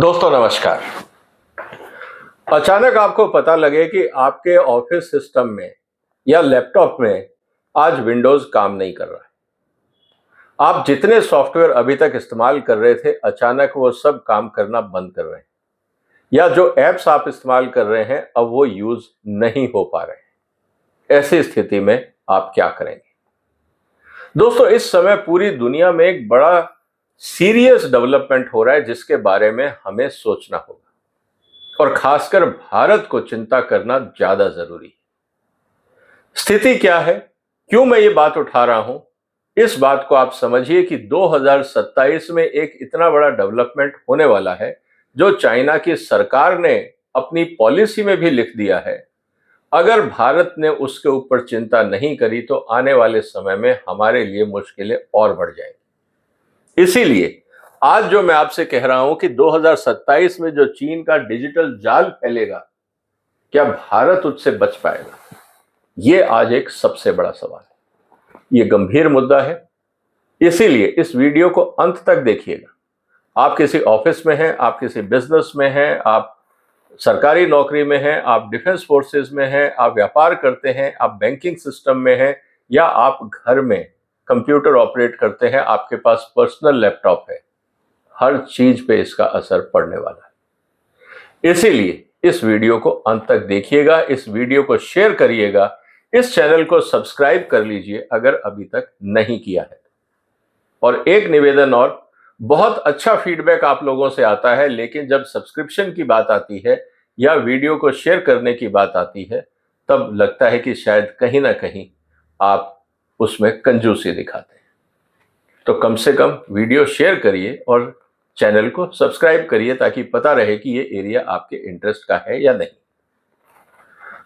दोस्तों नमस्कार। अचानक आपको पता लगे कि आपके ऑफिस सिस्टम में या लैपटॉप में आज विंडोज काम नहीं कर रहा है। आप जितने सॉफ्टवेयर अभी तक इस्तेमाल कर रहे थे, अचानक वो सब काम करना बंद कर रहे हैं, या जो एप्स आप इस्तेमाल कर रहे हैं अब वो यूज नहीं हो पा रहे हैं। ऐसी स्थिति में आप क्या करेंगे? दोस्तों, इस समय पूरी दुनिया में एक बड़ा सीरियस डेवलपमेंट हो रहा है जिसके बारे में हमें सोचना होगा, और खासकर भारत को चिंता करना ज्यादा जरूरी है। स्थिति क्या है, क्यों मैं ये बात उठा रहा हूं? इस बात को आप समझिए कि 2027 में एक इतना बड़ा डेवलपमेंट होने वाला है जो चाइना की सरकार ने अपनी पॉलिसी में भी लिख दिया है। अगर भारत ने उसके ऊपर चिंता नहीं करी तो आने वाले समय में हमारे लिए मुश्किलें और बढ़ जाएंगी। इसीलिए आज जो मैं आपसे कह रहा हूं कि 2027 में जो चीन का डिजिटल जाल फैलेगा, क्या भारत उससे बच पाएगा? ये आज एक सबसे बड़ा सवाल है। ये गंभीर मुद्दा है, इसीलिए इस वीडियो को अंत तक देखिएगा। आप किसी ऑफिस में हैं, आप किसी बिजनेस में हैं, आप सरकारी नौकरी में हैं, आप डिफेंस फोर्सेस में हैं, आप व्यापार करते हैं, आप बैंकिंग सिस्टम में हैं, या आप घर में कंप्यूटर ऑपरेट करते हैं, आपके पास पर्सनल लैपटॉप है, हर चीज पे इसका असर पड़ने वाला है। इसीलिए इस वीडियो को अंत तक देखिएगा, इस वीडियो को शेयर करिएगा, इस चैनल को सब्सक्राइब कर लीजिए अगर अभी तक नहीं किया है। और एक निवेदन और, बहुत अच्छा फीडबैक आप लोगों से आता है, लेकिन जब सब्सक्रिप्शन की बात आती है या वीडियो को शेयर करने की बात आती है तब लगता है कि शायद कहीं ना कहीं आप उसमें कंजूसी दिखाते हैं। तो कम से कम वीडियो शेयर करिए और चैनल को सब्सक्राइब करिए ताकि पता रहे कि ये एरिया आपके इंटरेस्ट का है या नहीं।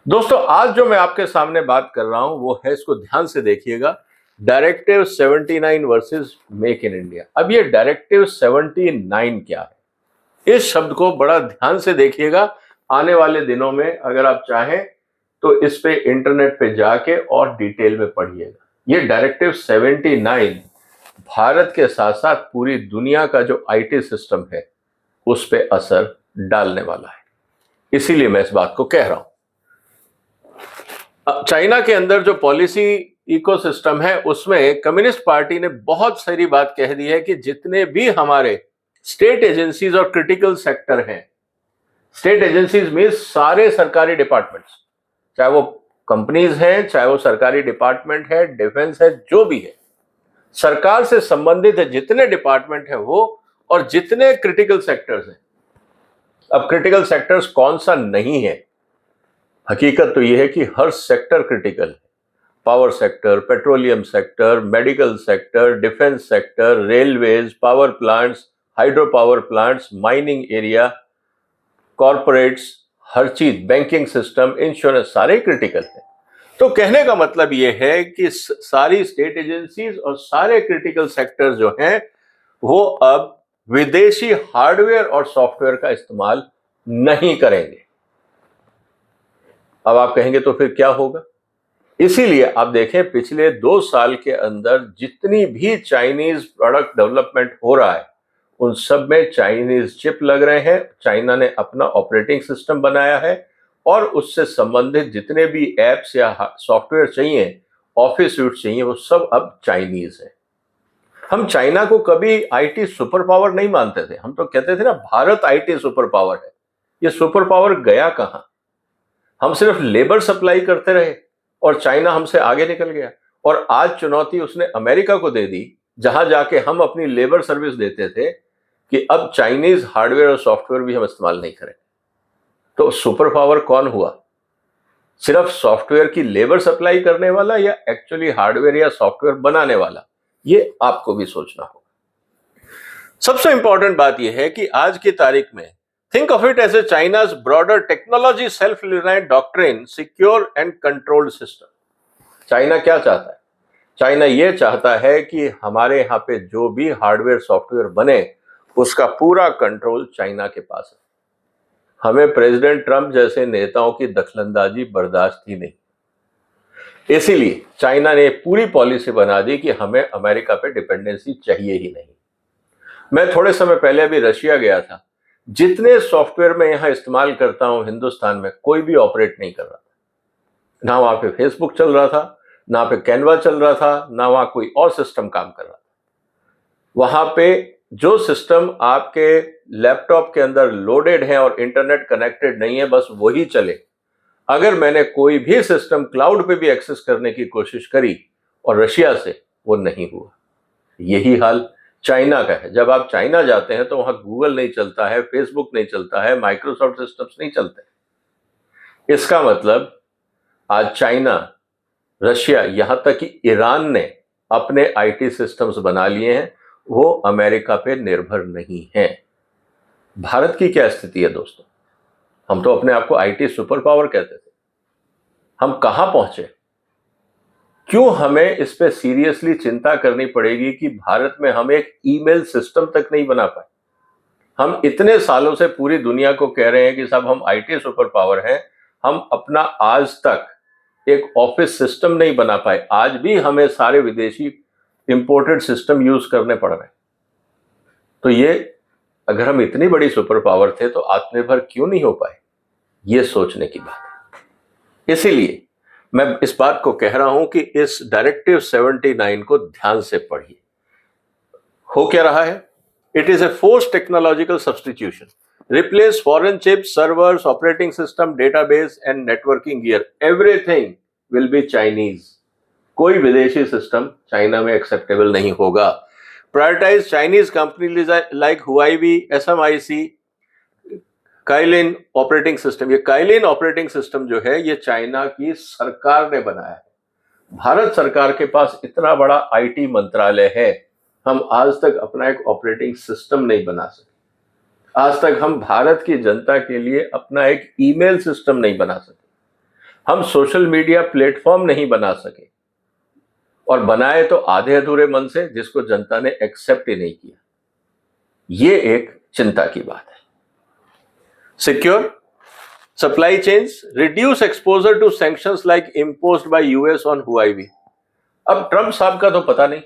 दोस्तों, आज जो मैं आपके सामने बात कर रहा हूं वो है, इसको ध्यान से देखिएगा, directive 79 versus make in India. अब ये डायरेक्टिव 79 क्या है, इस शब्द को बड़ा ध्यान से देखिएगा। आने वाले दिनों में अगर आप चाहें तो इस पे इंटरनेट पे जाके और डिटेल में पढ़िएगा। ये डायरेक्टिव 79 भारत के साथ साथ पूरी दुनिया का जो आईटी सिस्टम है उस पे असर डालने वाला है, इसीलिए मैं इस बात को कह रहा हूं। चाइना के अंदर जो पॉलिसी इकोसिस्टम है उसमें कम्युनिस्ट पार्टी ने बहुत सारी बात कह दी है कि जितने भी हमारे स्टेट एजेंसीज और क्रिटिकल सेक्टर हैं, स्टेट एजेंसीज मीन सारे सरकारी डिपार्टमेंट्स, चाहे वो कंपनीज हैं, चाहे वो सरकारी डिपार्टमेंट है, डिफेंस है, जो भी है, सरकार से संबंधित जितने डिपार्टमेंट है वो, और जितने क्रिटिकल सेक्टर्स हैं। अब क्रिटिकल सेक्टर्स कौन सा नहीं है? हकीकत तो यह है कि हर सेक्टर क्रिटिकल है। Power sector, petroleum sector, medical sector, defence sector, railways, power plants, hydro power plants, mining area, corporates, हर चीज, बैंकिंग सिस्टम, इंश्योरेंस, सारे क्रिटिकल है। तो कहने का मतलब यह है कि सारी स्टेट एजेंसीज और सारे क्रिटिकल सेक्टर जो हैं वो अब विदेशी हार्डवेयर और सॉफ्टवेयर का इस्तेमाल नहीं करेंगे। अब आप कहेंगे तो फिर क्या होगा? इसीलिए आप देखें, पिछले 2 साल के अंदर जितनी भी चाइनीज प्रोडक्ट डेवलपमेंट हो रहा है उन सब में चाइनीज चिप लग रहे हैं। चाइना ने अपना ऑपरेटिंग सिस्टम बनाया है और उससे संबंधित जितने भी एप्स या सॉफ्टवेयर चाहिए, ऑफिस सूट चाहिए, वो सब अब चाइनीज है। हम चाइना को कभी आईटी सुपर पावर नहीं मानते थे। हम तो कहते थे ना, भारत आईटी सुपर पावर है। ये सुपर पावर गया कहां? हम सिर्फ लेबर सप्लाई करते रहे और चाइना हमसे आगे निकल गया। और आज चुनौती उसने अमेरिका को दे दी, जहां जाके हम अपनी लेबर सर्विस देते थे, कि अब चाइनीज हार्डवेयर और सॉफ्टवेयर भी हम इस्तेमाल नहीं करें। तो सुपर पावर कौन हुआ? सिर्फ सॉफ्टवेयर की लेबर सप्लाई करने वाला या एक्चुअली हार्डवेयर या सॉफ्टवेयर बनाने वाला? ये आपको भी सोचना होगा। सबसे इंपॉर्टेंट बात यह है कि आज की तारीख में think of it as a China's broader technology self reliant doctrine, secure and controlled system. China क्या चाहता है? चाइना यह चाहता है कि हमारे यहाँ पे जो भी हार्डवेयर सॉफ्टवेयर बने उसका पूरा कंट्रोल चाइना के पास है। हमें प्रेसिडेंट ट्रंप जैसे नेताओं की दखलंदाजी बर्दाश्त ही नहीं। इसीलिए चाइना ने पूरी पॉलिसी बना दी कि हमें अमेरिका पे डिपेंडेंसी चाहिए ही नहीं। मैं थोड़े समय पहले अभी रशिया गया था। जितने सॉफ्टवेयर मैं यहां इस्तेमाल करता हूं हिंदुस्तान में, कोई भी ऑपरेट नहीं कर रहा था। ना वहां पे फेसबुक चल रहा था, ना पे कैनवा चल रहा था, ना वहां कोई और सिस्टम काम कर रहा था। वहां पे जो सिस्टम आपके लैपटॉप के अंदर लोडेड है और इंटरनेट कनेक्टेड नहीं है, बस वही चले। अगर मैंने कोई भी सिस्टम क्लाउड पे भी एक्सेस करने की कोशिश करी और रशिया से, वो नहीं हुआ। यही हाल चाइना का है। जब आप चाइना जाते हैं तो वहां गूगल नहीं चलता है, फेसबुक नहीं चलता है, माइक्रोसॉफ्ट सिस्टम्स नहीं चलते। इसका मतलब आज चाइना, रशिया, यहां तक कि ईरान ने अपने आईटी सिस्टम्स बना लिए हैं, वो अमेरिका पे निर्भर नहीं है। भारत की क्या स्थिति है दोस्तों? हम तो अपने आप को आईटी सुपर पावर कहते थे। हम कहां पहुंचे? क्यों हमें इस पे सीरियसली चिंता करनी पड़ेगी कि भारत में हम एक ईमेल सिस्टम तक नहीं बना पाए? हम इतने सालों से पूरी दुनिया को कह रहे हैं कि साहब हम आईटी सुपर पावर हैं, हम अपना आज तक एक ऑफिस सिस्टम नहीं बना पाए। आज भी हमें सारे विदेशी इंपोर्टेड सिस्टम यूज करने पड़ रहे हैं। तो ये, अगर हम इतनी बड़ी सुपर पावर थे तो आत्मनिर्भर क्यों नहीं हो पाए? ये सोचने की बात है। इसीलिए मैं इस बात को कह रहा हूं कि इस डायरेक्टिव 79 को ध्यान से पढ़िए। हो क्या रहा है? It is a forced technological substitution, replace foreign chips, servers, operating system, database and networking gear, everything will be Chinese. कोई विदेशी सिस्टम चाइना में एक्सेप्टेबल नहीं होगा। Prioritize Chinese company like Huawei, SMIC, Kylin operating system. ये Kylin operating system जो है, ये China की सरकार ने बनाया है। भारत सरकार के पास इतना बड़ा आईटी मंत्रालय है, हम आज तक अपना एक ऑपरेटिंग सिस्टम नहीं बना सके। आज तक हम भारत की जनता के लिए अपना एक ईमेल सिस्टम नहीं बना सके। हम सोशल मीडिया प्लेटफॉर्म नहीं बना सके, और बनाए तो आधे अधूरे मन से, जिसको जनता ने एक्सेप्ट ही नहीं किया। ये एक चिंता की बात है। Secure supply chains, reduce exposure to sanctions like imposed by US on Huawei. अब ट्रंप साहब का तो पता नहीं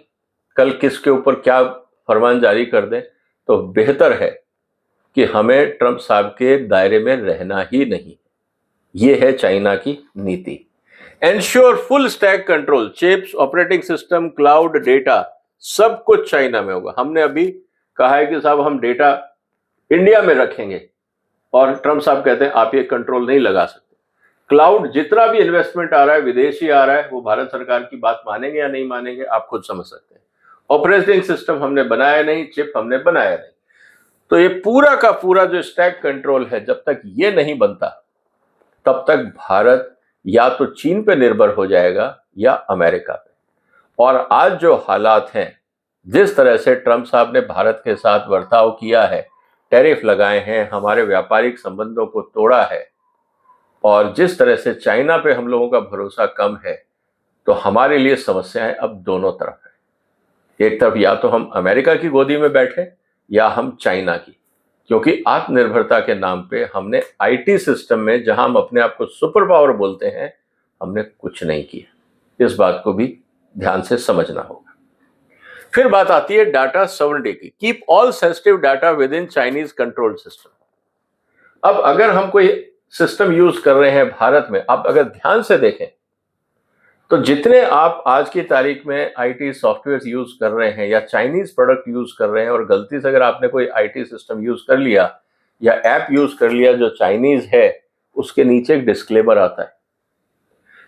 कल किसके ऊपर क्या फरमान जारी कर दें, तो बेहतर है कि हमें ट्रंप साहब के दायरे में रहना ही नहीं। ये है चाइना की नीति। Ensure full stack control, chips, operating system, cloud, data, सब कुछ चाइना में होगा। हमने अभी कहा है कि साहब हम डेटा इंडिया में रखेंगे, और ट्रंप साहब कहते हैं आप ये कंट्रोल नहीं लगा सकते। क्लाउड, जितना भी इन्वेस्टमेंट आ रहा है, विदेशी आ रहा है, वो भारत सरकार की बात मानेंगे या नहीं मानेंगे, आप खुद समझ सकते हैं। ऑपरेटिंग सिस्टम हमने बनाया नहीं, चिप हमने बनाया नहीं। तो ये पूरा का पूरा जो स्टैक कंट्रोल है, जब तक ये नहीं बनता तब तक भारत या तो चीन पे निर्भर हो जाएगा या अमेरिका पे। और आज जो हालात हैं, जिस तरह से ट्रंप साहब ने भारत के साथ बर्ताव किया है, टैरिफ लगाए हैं, हमारे व्यापारिक संबंधों को तोड़ा है, और जिस तरह से चाइना पे हम लोगों का भरोसा कम है, तो हमारे लिए समस्याएं अब दोनों तरफ है। एक तरफ या तो हम अमेरिका की गोदी में बैठे या हम चाइना की, क्योंकि आत्मनिर्भरता के नाम पे हमने आईटी सिस्टम में, जहां हम अपने आप को सुपर पावर बोलते हैं, हमने कुछ नहीं किया। इस बात को भी ध्यान से समझना होगा। फिर बात आती है डाटा सॉवरेनिटी की। Keep all sensitive data with in Chinese control system. अब अगर हम कोई सिस्टम यूज कर रहे हैं भारत में, आप अगर ध्यान से देखें तो जितने आप आज की तारीख में आईटी सॉफ्टवेयर यूज कर रहे हैं या चाइनीज प्रोडक्ट यूज कर रहे हैं, और गलती से अगर आपने कोई आईटी सिस्टम यूज कर लिया या ऐप यूज कर लिया जो चाइनीज है, उसके नीचे एक डिस्क्लेमर आता है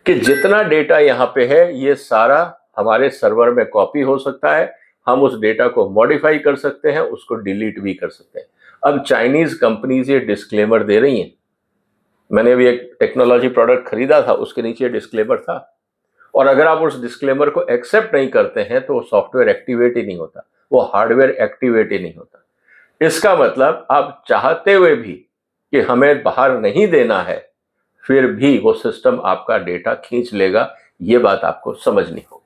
कि जितना डेटा यहाँ पे है, ये सारा हमारे सर्वर में कॉपी हो सकता है, हम उस डेटा को मॉडिफाई कर सकते हैं, उसको डिलीट भी कर सकते हैं। अब चाइनीज कंपनीज ये डिस्क्लेमर दे रही हैं। मैंने भी एक टेक्नोलॉजी प्रोडक्ट खरीदा था, उसके नीचे डिस्क्लेमर था, और अगर आप उस डिस्क्लेमर को एक्सेप्ट नहीं करते हैं तो सॉफ्टवेयर एक्टिवेट ही नहीं होता, वो हार्डवेयर एक्टिवेट ही नहीं होता। इसका मतलब आप चाहते हुए भी कि हमें बाहर नहीं देना है, फिर भी वो सिस्टम आपका डेटा खींच लेगा। ये बात आपको समझनी होगी।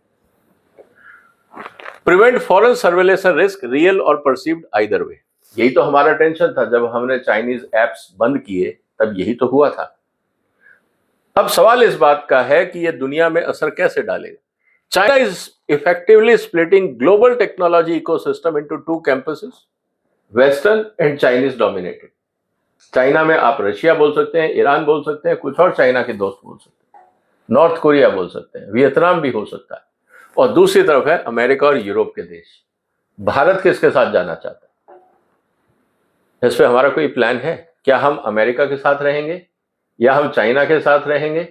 Prevent foreign surveillance risk, real और परसीव्ड आइदर वे। यही तो हमारा टेंशन था जब हमने चाइनीज एप्स बंद किए, तब यही तो हुआ था। अब सवाल इस बात का है कि यह दुनिया में असर कैसे डालेगा। China is effectively splitting global technology ecosystem into two campuses, western and Chinese dominated. China में आप रशिया बोल सकते हैं, ईरान बोल सकते हैं, कुछ और चाइना के दोस्त बोल सकते हैं, नॉर्थ कोरिया बोल सकते हैं, वियतनाम भी हो सकता है, और दूसरी तरफ है अमेरिका और यूरोप के देश। भारत किसके साथ जाना चाहता है? इस पे हमारा कोई प्लान है? क्या हम अमेरिका के साथ रहेंगे या हम चाइना के साथ रहेंगे?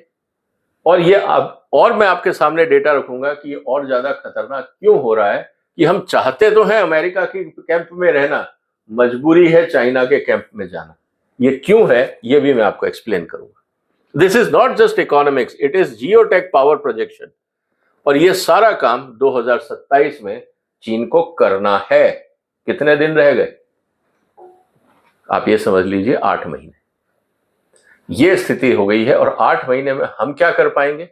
और ये अब और मैं आपके सामने डेटा रखूंगा कि ये और ज्यादा खतरनाक क्यों हो रहा है कि हम चाहते तो हैं अमेरिका के कैंप में रहना, मजबूरी है चाइना के कैंप में जाना। ये क्यों है ये भी मैं आपको एक्सप्लेन करूंगा। This is not just economics, it is geotech power projection. और ये सारा काम 2027 में चीन को करना है। कितने दिन रह गए? आप ये समझ लीजिए 8 महीने। ये स्थिति हो गई है और 8 महीने में हम क्या कर पाएंगे?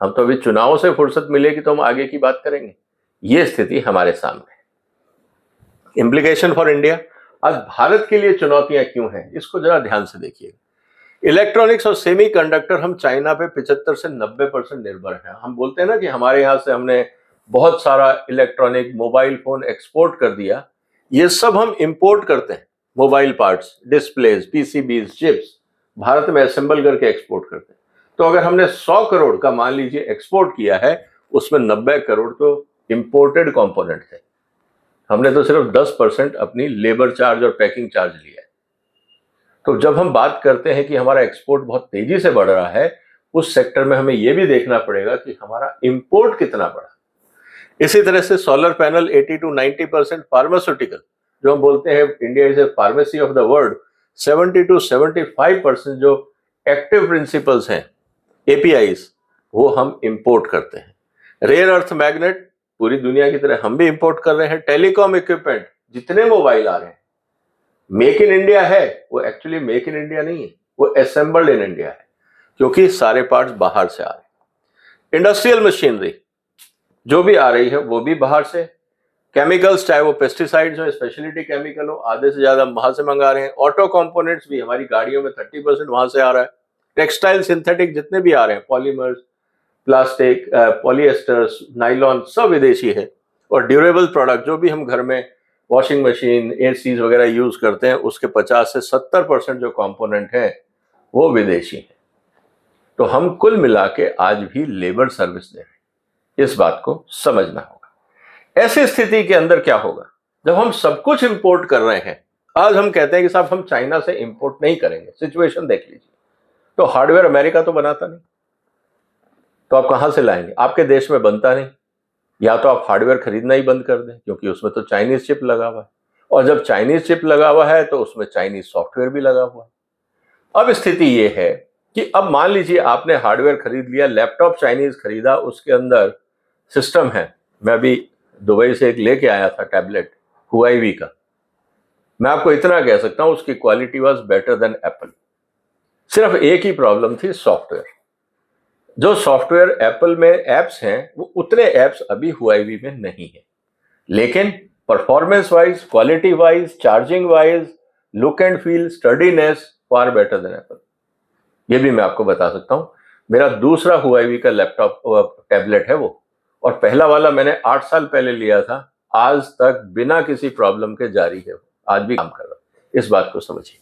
हम तो अभी चुनाव से फुर्सत मिलेगी तो हम आगे की बात करेंगे। ये स्थिति हमारे सामने है। इम्प्लीकेशन फॉर इंडिया, आज भारत के लिए चुनौतियां क्यों हैं इसको जरा ध्यान से देखिए। इलेक्ट्रॉनिक्स और सेमीकंडक्टर हम चाइना पे 75 से 90% निर्भर हैं। हम बोलते हैं ना कि हमारे यहां से हमने बहुत सारा इलेक्ट्रॉनिक मोबाइल फोन एक्सपोर्ट कर दिया। ये सब हम इंपोर्ट करते हैं, mobile parts, displays, PCBs, chips Bharat में असेंबल करके एक्सपोर्ट करते हैं। तो अगर हमने 100 करोड़ का मान लीजिए एक्सपोर्ट किया है, उसमें 90 करोड़ तो इंपोर्टेड कंपोनेंट थे। हमने तो सिर्फ 10% अपनी लेबर चार्ज और पैकिंग चार्ज लिया है। तो जब हम बात करते हैं कि हमारा एक्सपोर्ट बहुत तेजी से बढ़ रहा है, उस सेक्टर में हमें यह भी देखना पड़ेगा कि हमारा इंपोर्ट कितना बढ़ा। इसी तरह से सोलर पैनल 80 to 90%, फार्मास्यूटिकल जो हम बोलते हैं India is a pharmacy of the world, 70 to 75% जो एक्टिव प्रिंसिपल्स हैं, एपीआईज, वो हम इंपोर्ट करते हैं। रेयर अर्थ मैग्नेट पूरी दुनिया की तरह हम भी इंपोर्ट कर रहे हैं। टेलीकॉम इक्विपमेंट, जितने मोबाइल आ रहे हैं, मेक इन इंडिया है, वो एक्चुअली मेक इन इंडिया नहीं है, वो असेंबल्ड इन इंडिया है, क्योंकि सारे पार्ट्स बाहर से आ रहे हैं। इंडस्ट्रियल मशीनरी जो भी आ रही है वो भी बाहर से। केमिकल्स, चाहे वो पेस्टिसाइड्स हो, स्पेशलिटी केमिकल हो, आधे से ज्यादा वहां से मंगा रहे हैं। ऑटो कंपोनेंट्स भी, हमारी गाड़ियों में 30% वहां से आ रहा है। टेक्सटाइल, सिंथेटिक जितने भी आ रहे हैं, पॉलीमर्स, प्लास्टिक, पॉलिएस्टर्स, नाइलॉन, सब विदेशी है। और ड्यूरेबल प्रोडक्ट जो भी हम घर में वॉशिंग मशीन, एसीज वगैरह यूज करते हैं, उसके 50 से 70% जो कंपोनेंट है वो विदेशी है। तो हम कुल मिला के आज भी लेबर सर्विस दे रहे हैं, इस बात को समझना होगा। ऐसी स्थिति के अंदर क्या होगा जब हम सब कुछ इंपोर्ट कर रहे हैं? आज हम कहते हैं कि साहब हम चाइना से इंपोर्ट नहीं करेंगे। सिचुएशन देख लीजिए, तो हार्डवेयर अमेरिका तो बनाता नहीं, तो आप कहां से लाएंगे? आपके देश में बनता नहीं, या तो आप हार्डवेयर खरीदना ही बंद कर दें, क्योंकि उसमें तो चाइनीज चिप लगा हुआ है, और जब चाइनीज चिप लगा हुआ है तो उसमें चाइनीज सॉफ्टवेयर भी लगा हुआ है। अब स्थिति यह है कि अब मान लीजिए आपने हार्डवेयर खरीद लिया, लैपटॉप चाइनीज खरीदा, उसके अंदर सिस्टम है। मैं अभी दुबई से एक लेके आया था टैबलेट हुआईवी का, मैं आपको इतना कह सकता हूं उसकी quality was better than Apple. सिर्फ एक ही प्रॉब्लम थी, सॉफ्टवेयर। जो सॉफ्टवेयर एप्पल में एप्स हैं वो उतने एप्स अभी हुआईवी में नहीं है, लेकिन performance wise, quality wise, charging wise, look and feel, steadiness far better than Apple. ये भी मैं आपको बता सकता हूं। मेरा दूसरा हुआईवी का लैपटॉप टैबलेट है वो, और पहला वाला मैंने 8 साल पहले लिया था, आज तक बिना किसी प्रॉब्लम के जारी है, आज भी काम कर रहा है। इस बात को समझिए।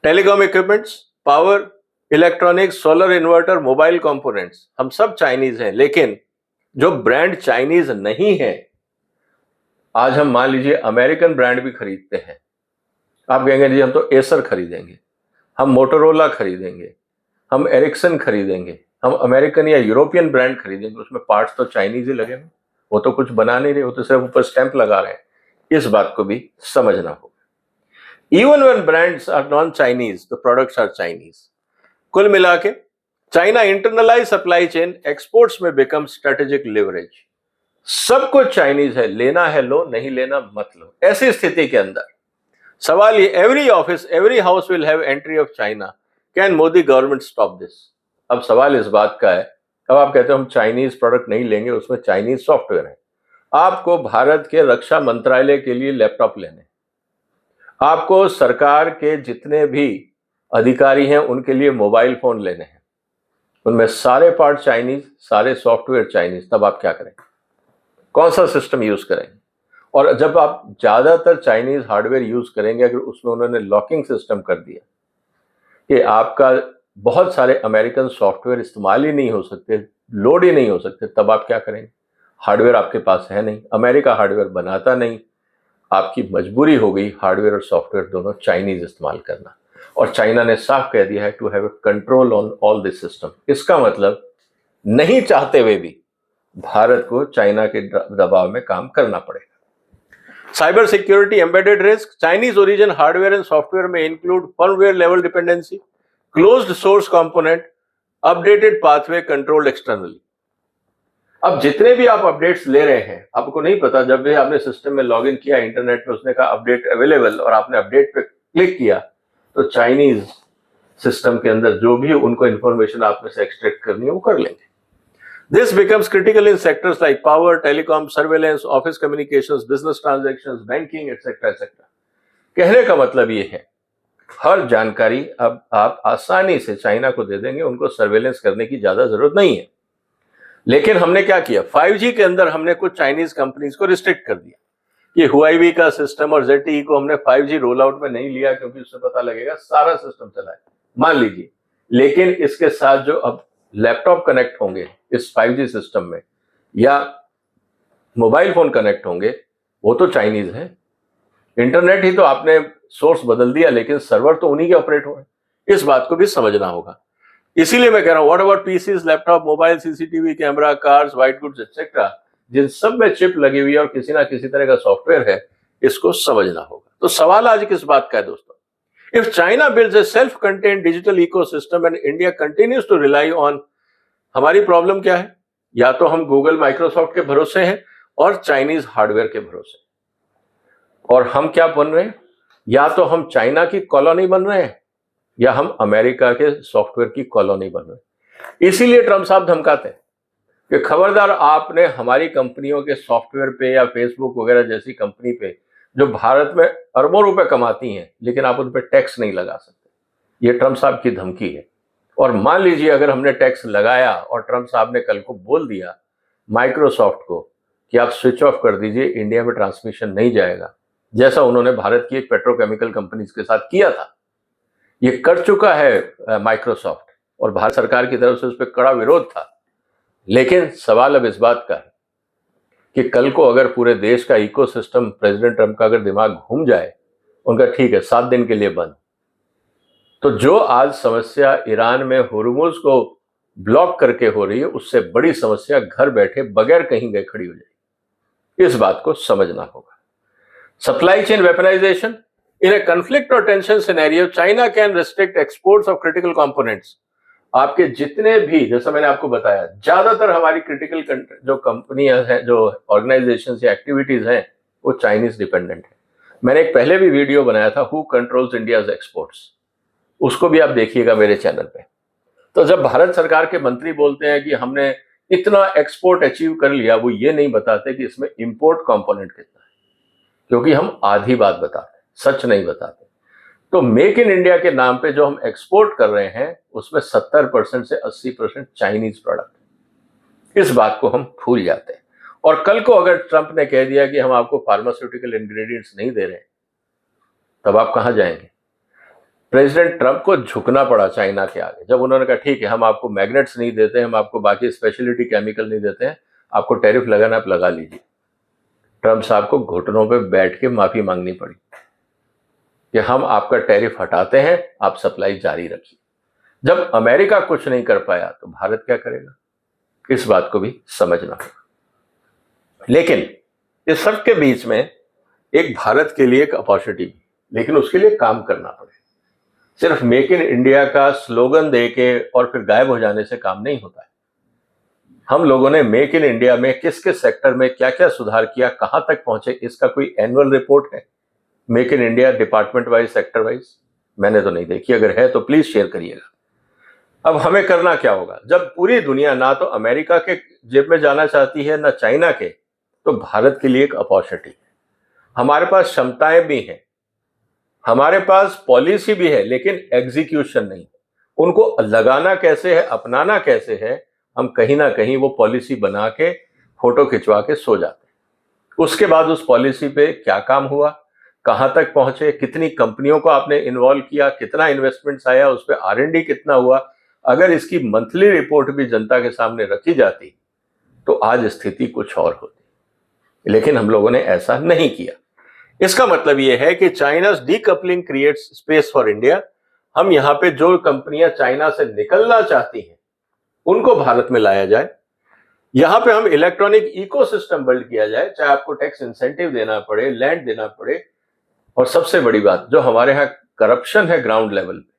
Telecom equipments, power, electronics, solar inverter, mobile components, हम सब चाइनीज हैं, लेकिन जो ब्रांड चाइनीज नहीं है, आज हम मान लीजिए अमेरिकन ब्रांड भी खरीदते हैं। आप कहेंगे जी हम तो एसर खरीदेंगे, हम मोटोरोला खरीदेंगे, हम एरिक्सन खरीदेंगे, हम अमेरिकन या यूरोपियन ब्रांड खरीदेंगे, उसमें पार्ट्स तो चाइनीज ही लगे हैं, वो तो कुछ बना नहीं रहे, वो तो सिर्फ ऊपर स्टैंप लगा रहे हैं। इस बात को भी समझना होगा। Even when brands are non Chinese, the products are Chinese. कुल मिला के China internalise supply chain, exports में बिकम स्ट्रेटेजिक लिवरेज। सब कुछ चाइनीज है, लेना है लो, नहीं लेना मत लो। ऐसी स्थिति के अंदर सवाल ये, every office, every house will have entry of China, can Modi government stop this? अब सवाल इस बात का है, अब आप कहते हो हम चाइनीज प्रोडक्ट नहीं लेंगे, उसमें चाइनीज सॉफ्टवेयर है। आपको भारत के रक्षा मंत्रालय के लिए लैपटॉप लेने, आपको सरकार के जितने भी अधिकारी हैं उनके लिए मोबाइल फोन लेने हैं, उनमें सारे पार्ट चाइनीज, सारे सॉफ्टवेयर चाइनीज। तब आप क्या करेंगे? कौन सा सिस्टम यूज करेंगे? और जब आप ज्यादातर चाइनीज हार्डवेयर यूज करेंगे, अगर उसमें उन्होंने लॉकिंग सिस्टम कर दिया कि आपका बहुत सारे अमेरिकन सॉफ्टवेयर इस्तेमाल ही नहीं हो सकते, लोड ही नहीं हो सकते, तब आप क्या करेंगे? हार्डवेयर आपके पास है नहीं, अमेरिका हार्डवेयर बनाता नहीं, आपकी मजबूरी हो गई हार्डवेयर और सॉफ्टवेयर दोनों चाइनीज इस्तेमाल करना। और चाइना ने साफ कह दिया है to have control on all this system. इसका मतलब नहीं चाहते हुए भी भारत को चाइना के दबाव में काम करना पड़ेगा। Cyber security embedded risk, Chinese origin hardware and software में include firmware level dependency, closed source component, updated pathway controlled externally. अब जितने भी आप अपडेट्स ले रहे हैं, आपको नहीं पता, जब भी आपने सिस्टम में लॉगिन किया इंटरनेट पे, उसने कहा अपडेट अवेलेबल और आपने अपडेट पे क्लिक किया, तो चाइनीज सिस्टम के अंदर जो भी उनको इंफॉर्मेशन आप में से एक्सट्रैक्ट करनी है वो कर लेंगे। This becomes critical in sectors like power, telecom, surveillance, office communications, business transactions, banking, etc. etc. कहने का मतलब ये है, हर जानकारी अब आप आसानी से चाइना को दे देंगे, उनको सर्वेलेंस करने की ज्यादा जरूरत नहीं है। लेकिन हमने क्या किया, 5G के अंदर हमने कुछ चाइनीज कंपनीज को रिस्ट्रिक्ट कर दिया। ये हुआईवी का सिस्टम और ZTE को हमने 5G रोल आउट में नहीं लिया, क्योंकि उससे पता लगेगा सारा सिस्टम चला है, मान लीजिए। लेकिन इसके साथ जो अब लैपटॉप कनेक्ट होंगे इस 5G सिस्टम में, या मोबाइल फोन कनेक्ट होंगे, वो तो चाइनीज है। इंटरनेट ही तो आपने सोर्स बदल दिया, लेकिन सर्वर तो उन्हीं के ऑपरेट हो रहे हैं। इस बात को भी समझना होगा। इसीलिए मैं कह रहा हूं, what about PCs, laptop, mobile, CCTV camera, cars, white goods etcetera, जिन सब में चिप लगी हुई है और किसी ना किसी तरह का सॉफ्टवेयर है, इसको समझना होगा। तो सवाल आज किस बात का है दोस्तों? If China builds a self-contained digital ecosystem and India continues to rely on, हमारी प्रॉब्लम क्या है? या तो हम गूगल, माइक्रोसॉफ्ट के भरोसे हैं और चाइनीज हार्डवेयर के भरोसे, और हम क्या बन रहे हैं? या तो हम चाइना की कॉलोनी बन रहे हैं या हम अमेरिका के सॉफ्टवेयर की कॉलोनी बन रहे हैं। इसीलिए ट्रम्प साहब धमकाते हैं कि खबरदार, आपने हमारी कंपनियों के सॉफ्टवेयर पे या फेसबुक वगैरह जैसी कंपनी पे, जो भारत में अरबों रुपए कमाती हैं, लेकिन आप उन पर टैक्स नहीं लगा सकते। ये ट्रम्प साहब की धमकी है। और मान लीजिए अगर हमने टैक्स लगाया और ट्रम्प साहब ने कल को बोल दिया माइक्रोसॉफ्ट को कि आप स्विच ऑफ कर दीजिए, इंडिया में ट्रांसमिशन नहीं जाएगा, जैसा उन्होंने भारत की एक पेट्रोकेमिकल कंपनीज के साथ किया था। ये कर चुका है माइक्रोसॉफ्ट, और भारत सरकार की तरफ से उस पर कड़ा विरोध था। लेकिन सवाल अब इस बात का है कि कल को अगर पूरे देश का इकोसिस्टम प्रेसिडेंट ट्रम्प का अगर दिमाग घूम जाए, उनका ठीक है 7 दिन के लिए बंद, तो जो आज समस्या ईरान में होर्मुज को ब्लॉक करके हो रही है, उससे बड़ी समस्या घर बैठे बगैर कहीं गए खड़ी हो जाएगी। इस बात को समझना होगा। Supply chain weaponization, in a conflict और tension scenario China can restrict exports of critical components. आपके जितने भी, जैसा मैंने आपको बताया, ज्यादातर हमारी क्रिटिकल जो कंपनियां हैं, जो ऑर्गेनाइजेशन या एक्टिविटीज हैं, वो चाइनीज डिपेंडेंट है। मैंने एक पहले भी वीडियो बनाया था, हु कंट्रोल्स इंडियाज एक्सपोर्ट्स, उसको भी आप देखिएगा मेरे चैनल पे। तो जब भारत सरकार के मंत्री बोलते हैं कि हमने इतना एक्सपोर्ट अचीव कर लिया, वो ये नहीं बताते कि इसमें इंपोर्ट कंपोनेंट कितना है, क्योंकि हम आधी बात बताते हैं, सच नहीं बताते। तो मेक इन इंडिया के नाम पे जो हम एक्सपोर्ट कर रहे हैं, उसमें 70% से 80% चाइनीज प्रोडक्ट। इस बात को हम भूल जाते हैं। और कल को अगर ट्रंप ने कह दिया कि हम आपको फार्मास्यूटिकल इंग्रेडिएंट्स नहीं दे रहे, तब आप कहां जाएंगे? प्रेसिडेंट ट्रंप को झुकना पड़ा चाइना के आगे, जब उन्होंने कहा ठीक है, हम आपको मैग्नेट्स नहीं देते, हम आपको बाकी स्पेशलिटी केमिकल नहीं देते हैं, आपको टैरिफ लगाना आप लगा लीजिए। ट्रंप साहब को घुटनों पे बैठ के माफी मांगनी पड़ी कि हम आपका टैरिफ हटाते हैं, आप सप्लाई जारी रखिए। जब अमेरिका कुछ नहीं कर पाया तो भारत क्या करेगा? इस बात को भी समझना होगा। लेकिन इस सब के बीच में एक भारत के लिए एक अपॉर्चुनिटी, लेकिन उसके लिए काम करना पड़ेगा। सिर्फ मेक इन इंडिया का स्लोगन देके और फिर गायब हो जाने से काम नहीं होता है। हम लोगों ने मेक इन इंडिया में किस किस सेक्टर में क्या क्या सुधार किया, कहां तक पहुंचे, इसका कोई एनुअल रिपोर्ट है make in India department wise, sector wise? मैंने तो नहीं देखी। अगर है तो प्लीज शेयर करिएगा। अब हमें करना क्या होगा? जब पूरी दुनिया ना तो अमेरिका के जेब में जाना चाहती है ना चाइना के, तो भारत के लिए एक अपॉर्चुनिटी है। हमारे पास क्षमताएं भी हैं, हमारे पास पॉलिसी भी है, लेकिन एग्जीक्यूशन नहीं। उनको लगाना कैसे है, अपनाना कैसे है, हम कहीं ना कहीं वो पॉलिसी बना के फोटो खिंचवा के सो जाते हैं। उसके बाद उस पॉलिसी पे क्या काम हुआ, कहां तक पहुंचे, कितनी कंपनियों को आपने इन्वॉल्व किया, कितना इन्वेस्टमेंट्स आया, उस पर R&D कितना हुआ। अगर इसकी मंथली रिपोर्ट भी जनता के सामने रखी जाती तो आज स्थिति कुछ और होती, लेकिन हम लोगों ने ऐसा नहीं किया। इसका मतलब यह है कि चाइना's decoupling creates space for India. हम यहां पे जो कंपनियां चाइना से निकलना चाहती हैं उनको भारत में लाया जाए, यहां पे हम इलेक्ट्रॉनिक इकोसिस्टम बिल्ड किया जाए, चाहे आपको टैक्स इंसेंटिव देना पड़े, लैंड देना पड़े, और सबसे बड़ी बात, जो हमारे यहाँ करप्शन है ग्राउंड लेवल पे,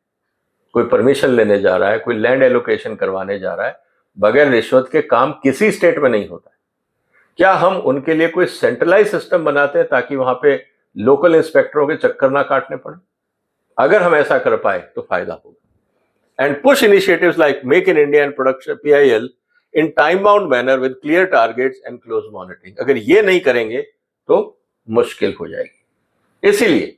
कोई परमिशन लेने जा रहा है, कोई लैंड एलोकेशन करवाने जा रहा है, बगैर रिश्वत के काम किसी स्टेट में नहीं होता है। क्या हम उनके लिए कोई सेंट्रलाइज सिस्टम बनाते हैं ताकि वहां पे लोकल इंस्पेक्टरों के चक्कर ना काटने पड़े? अगर हम ऐसा कर पाए तो फायदा होगा। And push initiatives like make in India and production PIL in time bound manner with clear targets and close monitoring. अगर ये नहीं करेंगे तो मुश्किल हो जाएगी। इसीलिए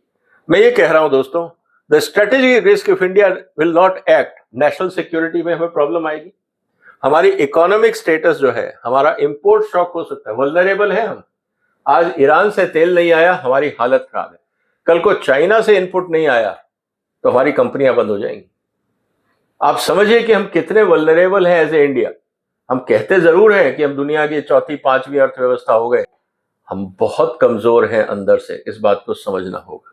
मैं ये कह रहा हूं दोस्तों, the strategy risk if India will not act, national security में हमें प्रॉब्लम आएगी, हमारी इकोनॉमिक स्टेटस जो है, हमारा इंपोर्ट शॉक हो सकता है, वल्नरेबल है हम। आज ईरान से तेल नहीं आया, हमारी हालत खराब है। कल को चाइना से इनपुट नहीं आया तो हमारी कंपनियां बंद हो जाएंगी। आप समझिए कि हम कितने वल्नरेबल हैं एज ए इंडिया। हम कहते जरूर हैं कि हम दुनिया की चौथी पांचवी अर्थव्यवस्था हो गए, हम बहुत कमजोर हैं अंदर से, इस बात को समझना होगा।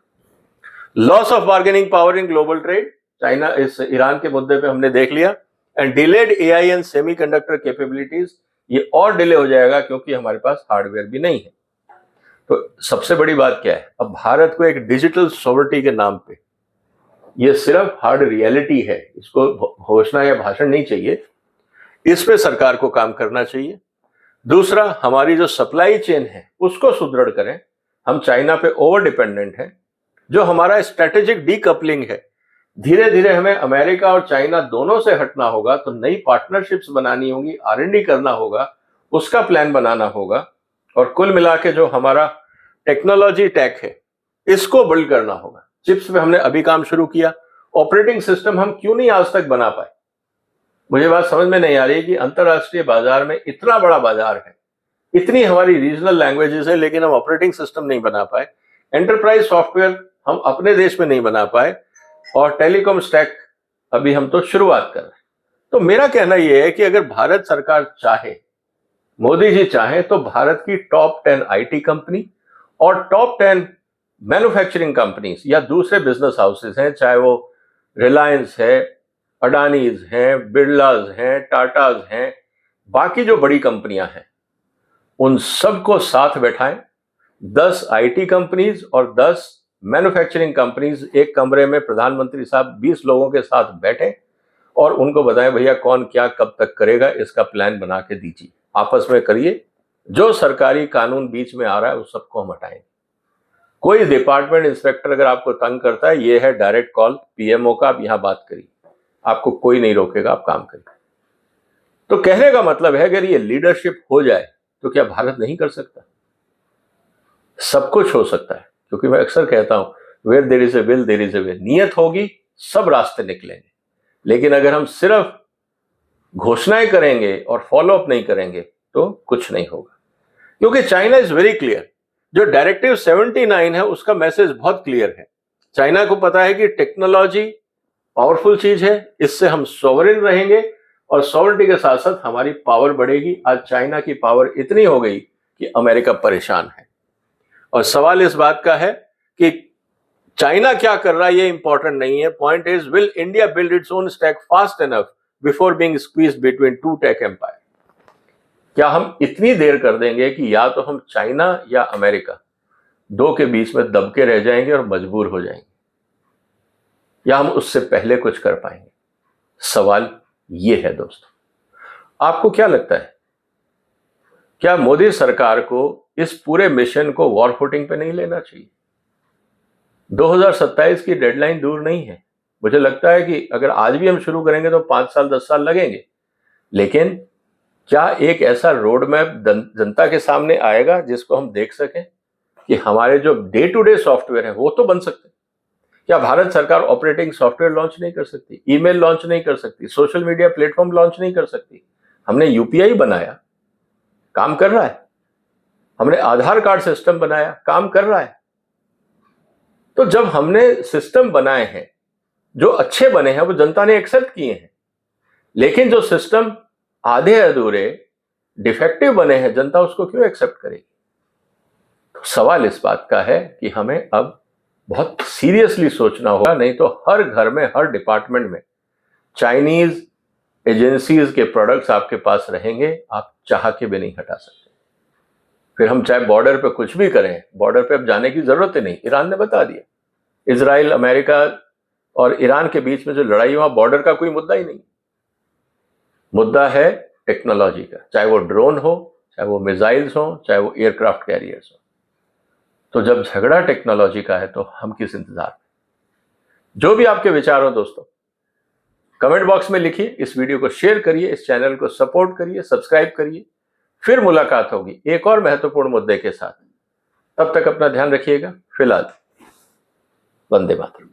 Loss of bargaining power in global trade, China इस ईरान के मुद्दे पे हमने देख लिया। And delayed AI and semiconductor capabilities, ये और डिले हो जाएगा क्योंकि हमारे पास हार्डवेयर भी नहीं है। तो सबसे बड़ी बात क्या है, अब भारत को एक डिजिटल सॉवरिटी के नाम पे, ये सिर्फ हार्ड रियलिटी है, इसको घोषणा या भाषण नहीं चाहिए, इस पे सरकार को काम करना चाहिए। दूसरा, हमारी जो सप्लाई चेन है उसको सुदृढ़ करें। हम चाइना पे ओवर डिपेंडेंट हैं। जो हमारा स्ट्रेटेजिक डीकपलिंग है, धीरे धीरे हमें अमेरिका और चाइना दोनों से हटना होगा, तो नई पार्टनरशिप्स बनानी होगी, R&D करना होगा, उसका प्लान बनाना होगा, और कुल मिला के जो हमारा टेक्नोलॉजी टैक है इसको बिल्ड करना होगा। चिप्स पे हमने अभी काम शुरू किया, ऑपरेटिंग सिस्टम हम क्यों नहीं आज तक बना पाए? मुझे बात समझ में नहीं आ रही है कि अंतरराष्ट्रीय बाजार में इतना बड़ा बाजार है, इतनी हमारी रीजनल लैंग्वेजेस है, लेकिन हम ऑपरेटिंग सिस्टम नहीं बना पाए, एंटरप्राइज सॉफ्टवेयर हम अपने देश में नहीं बना पाए, और टेलीकॉम स्टैक अभी हम तो शुरुआत कर रहे हैं। तो मेरा कहना यह है कि अगर भारत सरकार चाहे, मोदी जी चाहे, तो भारत की टॉप 10 IT कंपनी और टॉप 10 मैन्युफैक्चरिंग कंपनीज या दूसरे बिजनेस हाउसेज हैं, चाहे वो रिलायंस है, अडानीज हैं, बिरलाज हैं, टाटाज हैं, बाकी जो बड़ी कंपनियां हैं, उन सबको साथ बैठाएं। 10 IT कंपनीज और 10 मैन्युफैक्चरिंग कंपनीज एक कमरे में, प्रधानमंत्री साहब 20 लोगों के साथ बैठे और उनको बताएं भैया कौन क्या कब तक करेगा, इसका प्लान बना के दीजिए, आपस में करिए। जो सरकारी कानून बीच में आ रहा है उस सबको हम हटाएंगे। कोई डिपार्टमेंट इंस्पेक्टर अगर आपको तंग करता है, ये है डायरेक्ट कॉल PMO का, आप यहां बात करिए, आपको कोई नहीं रोकेगा, आप काम करिए। तो कहने का मतलब है, अगर ये लीडरशिप हो जाए तो क्या भारत नहीं कर सकता? सब कुछ हो सकता है, क्योंकि मैं अक्सर कहता हूं where there is a will there is a way. नियत होगी, सब रास्ते निकलेंगे। लेकिन अगर हम सिर्फ घोषणाएं करेंगे और फॉलो अप नहीं करेंगे तो कुछ नहीं होगा। क्योंकि चाइना इज वेरी क्लियर, जो डायरेक्टिव 79 है उसका मैसेज बहुत क्लियर है। चाइना को पता है कि टेक्नोलॉजी पावरफुल चीज है, इससे हम सॉवरेन रहेंगे और सॉवरेनिटी के साथ साथ हमारी पावर बढ़ेगी। आज चाइना की पावर इतनी हो गई कि अमेरिका परेशान है। और सवाल इस बात का है कि चाइना क्या कर रहा है ये इंपॉर्टेंट नहीं है, point is will India build its own stack fast enough before being squeezed between two tech empire. क्या हम इतनी देर कर देंगे कि या तो हम चाइना या अमेरिका दो के बीच में दबके रह जाएंगे और मजबूर हो जाएंगे, या हम उससे पहले कुछ कर पाएंगे? सवाल ये है दोस्तों, आपको क्या लगता है, क्या मोदी सरकार को इस पूरे मिशन को वॉर फुटिंग पे नहीं लेना चाहिए? 2027 की डेडलाइन दूर नहीं है। मुझे लगता है कि अगर आज भी हम शुरू करेंगे तो 5 साल 10 साल लगेंगे, लेकिन क्या एक ऐसा रोड मैप जनता के सामने आएगा जिसको हम देख सकें कि हमारे जो डे टू डे सॉफ्टवेयर है वो तो बन सकते हैं? क्या भारत सरकार ऑपरेटिंग सॉफ्टवेयर लॉन्च नहीं कर सकती, ईमेल लॉन्च नहीं कर सकती, सोशल मीडिया प्लेटफॉर्म लॉन्च नहीं कर सकती? हमने UPI बनाया, काम कर रहा है। हमने आधार कार्ड सिस्टम बनाया, काम कर रहा है। तो जब हमने सिस्टम बनाए हैं, जो अच्छे बने हैं वो जनता ने एक्सेप्ट किए हैं, लेकिन जो सिस्टम आधे अधूरे डिफेक्टिव बने हैं, जनता उसको क्यों एक्सेप्ट करेगी? तो सवाल इस बात का है कि हमें अब बहुत सीरियसली सोचना होगा, नहीं तो हर घर में, हर डिपार्टमेंट में चाइनीज एजेंसीज के प्रोडक्ट्स आपके पास रहेंगे, आप चाह के भी नहीं हटा सकते। फिर हम चाहे बॉर्डर पे कुछ भी करें, बॉर्डर पे अब जाने की जरूरत ही नहीं। ईरान ने बता दिया, इजराइल, अमेरिका और ईरान के बीच में जो लड़ाई, वहां बॉर्डर का कोई मुद्दा ही नहीं। मुद्दा है टेक्नोलॉजी का, चाहे वो ड्रोन हो, चाहे वो मिसाइल्स हो, चाहे वो एयरक्राफ्ट कैरियर्स हो। तो जब झगड़ा टेक्नोलॉजी का है तो हम किस इंतजार में? जो भी आपके विचार हो दोस्तों, कमेंट बॉक्स में लिखिए, इस वीडियो को शेयर करिए, इस चैनल को सपोर्ट करिए, सब्सक्राइब करिए। फिर मुलाकात होगी एक और महत्वपूर्ण मुद्दे के साथ। तब तक अपना ध्यान रखिएगा। फिलहाल वंदे मातरम।